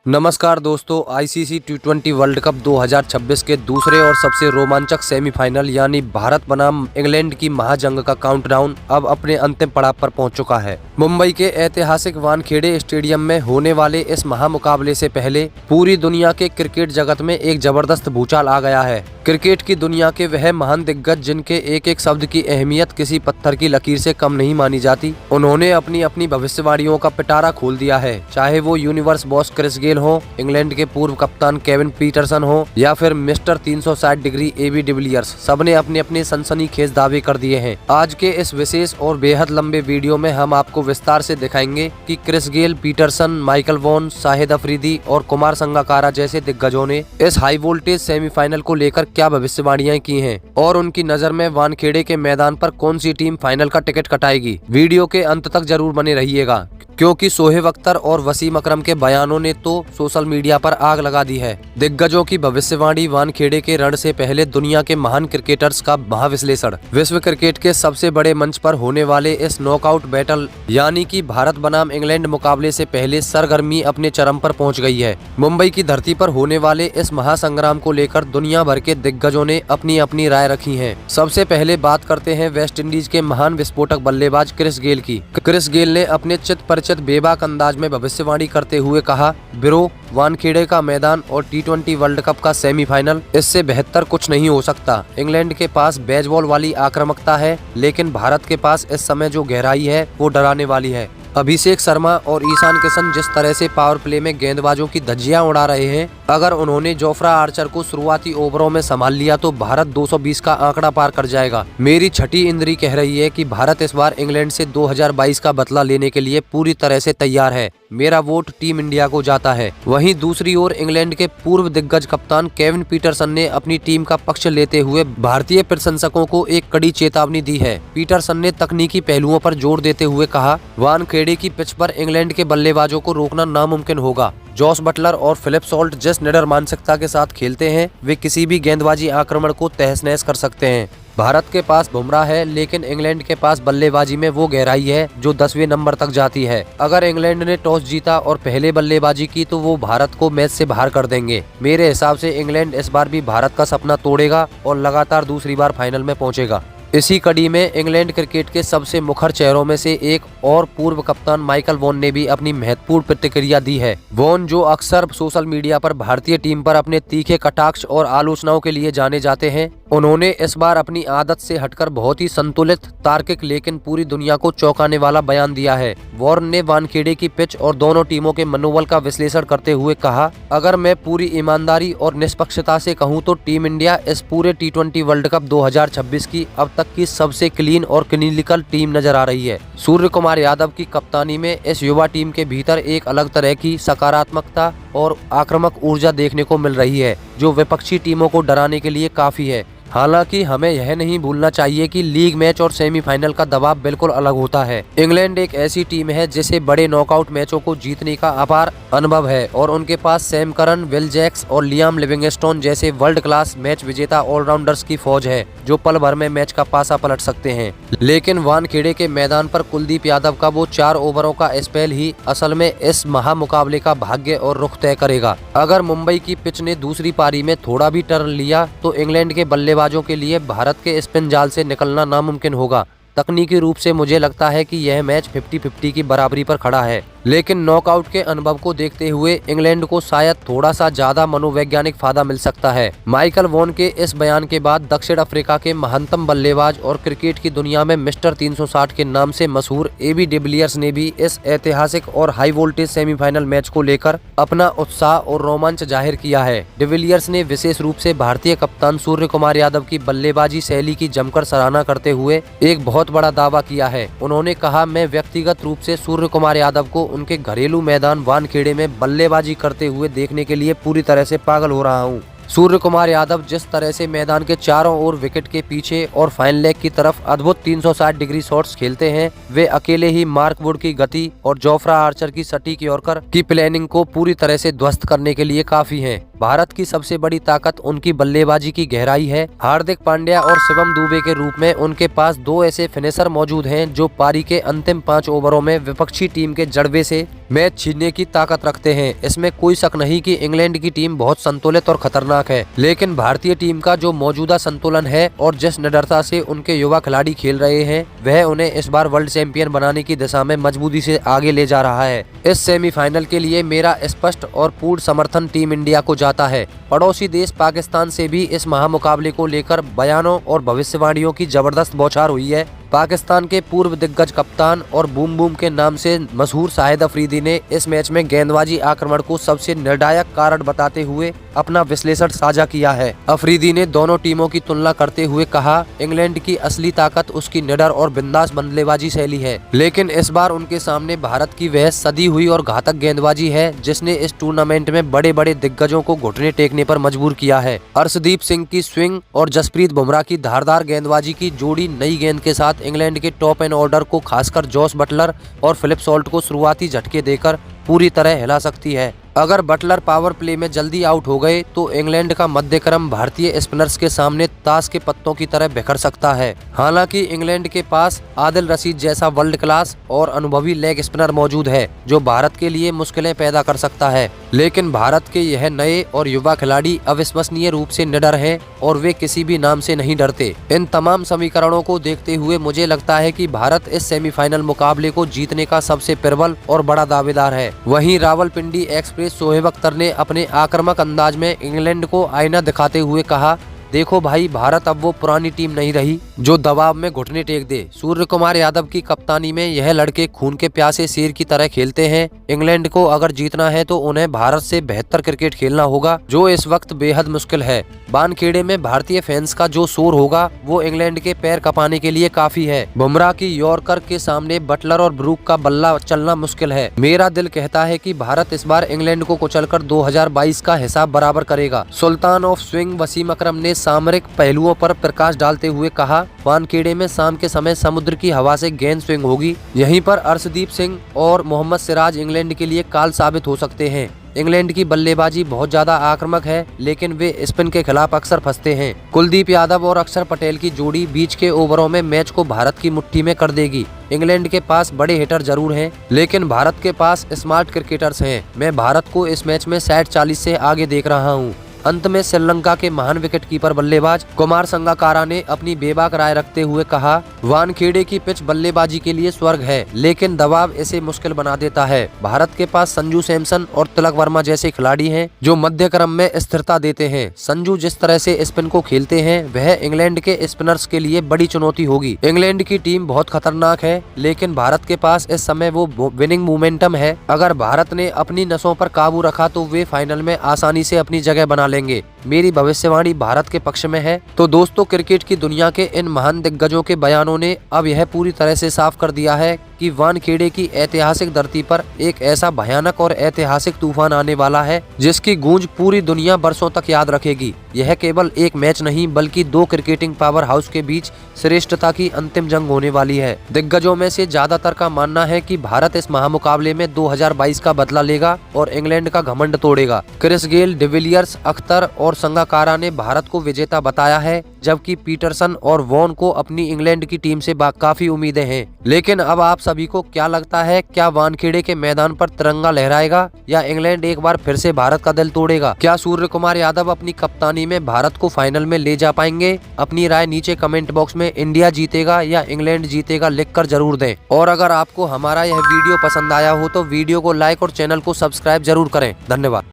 नमस्कार दोस्तों, आईसीसी टी20 world cup 2026 के दूसरे और सबसे रोमांचक सेमीफाइनल यानी भारत बनाम इंग्लैंड की महाजंग का काउंटडाउन अब अपने अंतिम पड़ाव पर पहुंच चुका है। मुंबई के ऐतिहासिक वानखेड़े स्टेडियम में होने वाले इस महामुकाबले से पहले पूरी दुनिया के क्रिकेट जगत में एक जबरदस्त भूचाल आ गया है। क्रिकेट की दुनिया के वह महान दिग्गज जिनके एक एक शब्द की अहमियत किसी पत्थर की लकीर से कम नहीं मानी जाती, उन्होंने अपनी अपनी भविष्यवाणियों का पिटारा खोल दिया है। चाहे वो यूनिवर्स बॉस क्रिस गेल हो, इंग्लैंड के पूर्व कप्तान केविन पीटरसन हो या फिर मिस्टर 360 डिग्री एबी डिविलियर्स, सबने अपने अपने सनसनीखेज दावे कर दिए हैं। आज के इस विशेष और बेहद लंबे वीडियो में हम आपको विस्तार से दिखाएंगे कि Chris Gayle, Pietersen, Michael Vaughan, Shahid Afridi और कुमार संगकारा जैसे दिग्गजों ने इस हाई वोल्टेज सेमीफाइनल को लेकर क्या भविष्यवाणियां की हैं और उनकी नजर में वानखेड़े के मैदान पर कौन सी टीम फाइनल का टिकट कटाएगी। वीडियो के अंत तक जरूर बने रहिएगा, क्योंकि सोहेब अख्तर और वसीम अकरम के बयानों ने तो सोशल मीडिया पर आग लगा दी है। दिग्गजों की भविष्यवाणी, वानखेड़े के रण से पहले दुनिया के महान क्रिकेटर्स का महाविश्लेषण। विश्व क्रिकेट के सबसे बड़े मंच पर होने वाले इस नॉकआउट बैटल यानी कि भारत बनाम इंग्लैंड मुकाबले से पहले सरगर्मी अपने चरम पर पहुंच गई है। मुंबई की धरती पर होने वाले इस महासंग्राम को लेकर दुनिया भर के दिग्गजों ने अपनी अपनी राय रखी है। सबसे पहले बात करते हैं वेस्ट इंडीज के महान विस्फोटक बल्लेबाज क्रिस गेल की। क्रिस गेल ने अपने चित बेबाक अंदाज में भविष्यवाणी करते हुए कहा, ब्रो, वानखेड़े का मैदान और टी20 वर्ल्ड कप का सेमीफाइनल, इससे बेहतर कुछ नहीं हो सकता। इंग्लैंड के पास बेसबॉल वाली आक्रामकता है, लेकिन भारत के पास इस समय जो गहराई है वो डराने वाली है। अभिषेक शर्मा और ईशान किशन जिस तरह से पावर प्ले में गेंदबाजों की धज्जियां उड़ा रहे हैं, अगर उन्होंने जोफ्रा आर्चर को शुरुआती ओवरों में संभाल लिया तो भारत 220 का आंकड़ा पार कर जाएगा। मेरी छठी इंद्री कह रही है कि भारत इस बार इंग्लैंड से 2022 का बदला लेने के लिए पूरी तरह से तैयार है। मेरा वोट टीम इंडिया को जाता है। वहीं दूसरी ओर इंग्लैंड के पूर्व दिग्गज कप्तान केविन पीटरसन ने अपनी टीम का पक्ष लेते हुए भारतीय प्रशंसकों को एक कड़ी चेतावनी दी है। पीटरसन ने तकनीकी पहलुओं पर जोर देते हुए कहा, वानखेड़े की पिच पर इंग्लैंड के बल्लेबाजों को रोकना नामुमकिन होगा। जॉस बटलर और फिलिप सॉल्ट जिस निडर मानसिकता के साथ खेलते हैं, वे किसी भी गेंदबाजी आक्रमण को तहस नहस कर सकते हैं। भारत के पास बुमराह है, लेकिन इंग्लैंड के पास बल्लेबाजी में वो गहराई है जो 10वें नंबर तक जाती है। अगर इंग्लैंड ने टॉस जीता और पहले बल्लेबाजी की तो वो भारत को मैच से बाहर कर देंगे। मेरे हिसाब से इंग्लैंड इस बार भी भारत का सपना तोड़ेगा और लगातार दूसरी बार फाइनल में पहुंचेगा। इसी कड़ी में इंग्लैंड क्रिकेट के सबसे मुखर चेहरों में से एक और पूर्व कप्तान माइकल वॉन ने भी अपनी महत्वपूर्ण प्रतिक्रिया दी है। वॉन, जो अक्सर सोशल मीडिया पर भारतीय टीम पर अपने तीखे कटाक्ष और आलोचनाओं के लिए जाने जाते हैं, उन्होंने इस बार अपनी आदत से हटकर बहुत ही संतुलित, तार्किक लेकिन पूरी दुनिया को चौंकाने वाला बयान दिया है। वॉर्न ने वानखेड़े की पिच और दोनों टीमों के मनोबल का विश्लेषण करते हुए कहा, अगर मैं पूरी ईमानदारी और निष्पक्षता से कहूं तो टीम इंडिया इस पूरे टी20 वर्ल्ड कप 2026 की अब तक की सबसे क्लीन और क्लिनिकल टीम नजर आ रही है। सूर्य कुमार यादव की कप्तानी में इस युवा टीम के भीतर एक अलग तरह की सकारात्मकता और आक्रामक ऊर्जा देखने को मिल रही है, जो विपक्षी टीमों को डराने के लिए काफी है। हालांकि हमें यह नहीं भूलना चाहिए कि लीग मैच और सेमीफाइनल का दबाव बिल्कुल अलग होता है। इंग्लैंड एक ऐसी टीम है जिसे बड़े नॉकआउट मैचों को जीतने का अपार अनुभव है और उनके पास सैम करन, विल जैक्स और लियाम लिविंगस्टोन जैसे वर्ल्ड क्लास मैच विजेता ऑलराउंडर्स की फौज है, जो पल भर में मैच का पासा पलट सकते हैं। लेकिन वानखेड़े के मैदान पर कुलदीप यादव का वो 4 ओवरों का स्पेल ही असल में इस महामुकाबले का भाग्य और रुख तय करेगा। अगर मुंबई की पिच ने दूसरी पारी में थोड़ा भी टर्न लिया तो इंग्लैंड के बल्लेबाजों के लिए भारत के स्पिन जाल से निकलना नामुमकिन होगा। तकनीकी रूप से मुझे लगता है कि यह मैच 50-50 की बराबरी पर खड़ा है, लेकिन नॉकआउट के अनुभव को देखते हुए इंग्लैंड को शायद थोड़ा सा ज्यादा मनोवैज्ञानिक फायदा मिल सकता है। माइकल वॉन के इस बयान के बाद दक्षिण अफ्रीका के महानतम बल्लेबाज और क्रिकेट की दुनिया में मिस्टर 360 के नाम से मशहूर एबी डिविलियर्स ने भी इस ऐतिहासिक और हाई वोल्टेज सेमीफाइनल मैच को लेकर अपना उत्साह और रोमांच जाहिर किया है। डिविलियर्स ने विशेष रूप से भारतीय कप्तान सूर्य कुमार यादव की बल्लेबाजी शैली की जमकर सराहना करते हुए एक बहुत बड़ा दावा किया है। उन्होंने कहा, मैं व्यक्तिगत रूप से सूर्य कुमार यादव को उनके घरेलू मैदान वानखेड़े में बल्लेबाजी करते हुए देखने के लिए पूरी तरह से पागल हो रहा हूं। सूर्य कुमार यादव जिस तरह से मैदान के चारों ओर विकेट के पीछे और फाइन लेग की तरफ अद्भुत 360 डिग्री शॉट्स खेलते हैं, वे अकेले ही मार्क वुड की गति और जोफ्रा आर्चर की सटीक यॉर्कर की प्लानिंग को पूरी तरह से ध्वस्त करने के लिए काफी हैं। भारत की सबसे बड़ी ताकत उनकी बल्लेबाजी की गहराई है। हार्दिक पांड्या और शिवम दुबे के रूप में उनके पास दो ऐसे फिनिशर मौजूद हैं जो पारी के अंतिम 5 ओवरों में विपक्षी टीम के जड़बे से मैच छीनने की ताकत रखते हैं। इसमें कोई शक नहीं कि इंग्लैंड की टीम बहुत संतुलित और खतरनाक है, लेकिन भारतीय टीम का जो मौजूदा संतुलन है और जिस निडरता से उनके युवा खिलाड़ी खेल रहे हैं, वह उन्हें इस बार वर्ल्ड चैंपियन बनाने की दिशा में मजबूती से आगे ले जा रहा है। इस सेमीफाइनल के लिए मेरा स्पष्ट और पूर्ण समर्थन टीम इंडिया को जाता है। पड़ोसी देश पाकिस्तान से भी इस महामुकाबले को लेकर बयानों और भविष्यवाणियों की जबरदस्त बौछार हुई है। पाकिस्तान के पूर्व दिग्गज कप्तान और बूम बूम के नाम से मशहूर शाहिद अफरीदी ने इस मैच में गेंदबाजी आक्रमण को सबसे निर्णायक कारण बताते हुए अपना विश्लेषण साझा किया है। अफरीदी ने दोनों टीमों की तुलना करते हुए कहा, इंग्लैंड की असली ताकत उसकी निडर और बिंदास बल्लेबाजी शैली है, लेकिन इस बार उनके सामने भारत की वह सदी हुई और घातक गेंदबाजी है जिसने इस टूर्नामेंट में बड़े बड़े दिग्गजों को घुटने टेकने पर मजबूर किया है। अर्शदीप सिंह की स्विंग और जसप्रीत बुमराह की धारदार गेंदबाजी की जोड़ी नई गेंद के साथ इंग्लैंड के टॉप एंड ऑर्डर को, खासकर जॉस बटलर और फिलिप सॉल्ट को शुरुआती झटके देकर पूरी तरह हिला सकती है। अगर बटलर पावर प्ले में जल्दी आउट हो गए तो इंग्लैंड का मध्यक्रम भारतीय स्पिनर्स के सामने ताश के पत्तों की तरह बिखर सकता है। हालांकि इंग्लैंड के पास आदिल रशीद जैसा वर्ल्ड क्लास और अनुभवी लेग स्पिनर मौजूद है जो भारत के लिए मुश्किलें पैदा कर सकता है, लेकिन भारत के यह नए और युवा खिलाड़ी अविश्वसनीय रूप से निडर हैं और वे किसी भी नाम से नहीं डरते। इन तमाम समीकरणों को देखते हुए मुझे लगता है कि भारत इस सेमीफाइनल मुकाबले को जीतने का सबसे प्रबल और बड़ा दावेदार है। वहीं रावलपिंडी एक्सप्रेस शोएब अख्तर ने अपने आक्रामक अंदाज में इंग्लैंड को आईना दिखाते हुए कहा, देखो भाई, भारत अब वो पुरानी टीम नहीं रही जो दबाव में घुटने टेक दे। सूर्य कुमार यादव की कप्तानी में यह लड़के खून के प्यासे शेर की तरह खेलते हैं। इंग्लैंड को अगर जीतना है तो उन्हें भारत से बेहतर क्रिकेट खेलना होगा, जो इस वक्त बेहद मुश्किल है। वानखेड़े में भारतीय फैंस का जो शोर होगा वो इंग्लैंड के पैर कपाने के लिए काफी है। बुमराह की यॉर्कर के सामने बटलर और ब्रूक का बल्ला चलना मुश्किल है। मेरा दिल कहता है कि भारत इस बार इंग्लैंड को कुचलकर 2022 का हिसाब बराबर करेगा। सुल्तान ऑफ स्विंग वसीम अकरम ने सामरिक पहलुओं पर प्रकाश डालते हुए कहा, वानखेड़े में शाम के समय समुद्र की हवा से गेंद स्विंग होगी। यहीं पर अर्शदीप सिंह और मोहम्मद सिराज इंग्लैंड के लिए काल साबित हो सकते हैं। इंग्लैंड की बल्लेबाजी बहुत ज्यादा आक्रामक है, लेकिन वे स्पिन के खिलाफ अक्सर फंसते हैं। कुलदीप यादव और अक्षर पटेल की जोड़ी बीच के ओवरों में मैच को भारत की मुट्ठी में कर देगी। इंग्लैंड के पास बड़े हिटर जरूर हैं, लेकिन भारत के पास स्मार्ट क्रिकेटर्स हैं। मैं भारत को इस मैच में 60-40 से आगे देख रहा हूँ। अंत में श्रीलंका के महान विकेटकीपर बल्लेबाज कुमार संगाकारा ने अपनी बेबाक राय रखते हुए कहा, वानखेड़े की पिच बल्लेबाजी के लिए स्वर्ग है, लेकिन दबाव इसे मुश्किल बना देता है। भारत के पास संजू सैमसन और तिलक वर्मा जैसे खिलाड़ी हैं जो मध्य क्रम में स्थिरता देते हैं। संजू जिस तरह से स्पिन को खेलते हैं वह इंग्लैंड के स्पिनर्स के लिए बड़ी चुनौती होगी। इंग्लैंड की टीम बहुत खतरनाक है, लेकिन भारत के पास इस समय वो विनिंग मोमेंटम है। अगर भारत ने अपनी नसों पर काबू रखा तो वे फाइनल में आसानी से अपनी जगह बना लेंगे। मेरी भविष्यवाणी भारत के पक्ष में है। तो दोस्तों, क्रिकेट की दुनिया के इन महान दिग्गजों के बयानों ने अब यह पूरी तरह से साफ कर दिया है कि वानखेड़े की ऐतिहासिक धरती पर एक ऐसा भयानक और ऐतिहासिक तूफान आने वाला है जिसकी गूंज पूरी दुनिया बरसों तक याद रखेगी। यह केवल एक मैच नहीं बल्कि दो क्रिकेटिंग पावर हाउस के बीच श्रेष्ठता की अंतिम जंग होने वाली है। दिग्गजों में से ज्यादातर का मानना है कि भारत इस महामुकाबले में 2022 का बदला लेगा और इंग्लैंड का घमंड तोड़ेगा। क्रिस गेल, डिविलियर्स, अख्तर और संगाकारा ने भारत को विजेता बताया है, जबकि पीटरसन और वॉन को अपनी इंग्लैंड की टीम से काफी उम्मीदें हैं। लेकिन अब आप सभी को क्या लगता है, क्या वानखेड़े के मैदान पर तिरंगा लहराएगा या इंग्लैंड एक बार फिर से भारत का दिल तोड़ेगा? क्या सूर्य कुमार यादव अपनी कप्तानी में भारत को फाइनल में ले जा पाएंगे? अपनी राय नीचे कमेंट बॉक्स में इंडिया जीतेगा या इंग्लैंड जीतेगा लिखकर जरूर दें। और अगर आपको हमारा यह वीडियो पसंद आया हो तो वीडियो को लाइक और चैनल को सब्सक्राइब जरूर करें। धन्यवाद।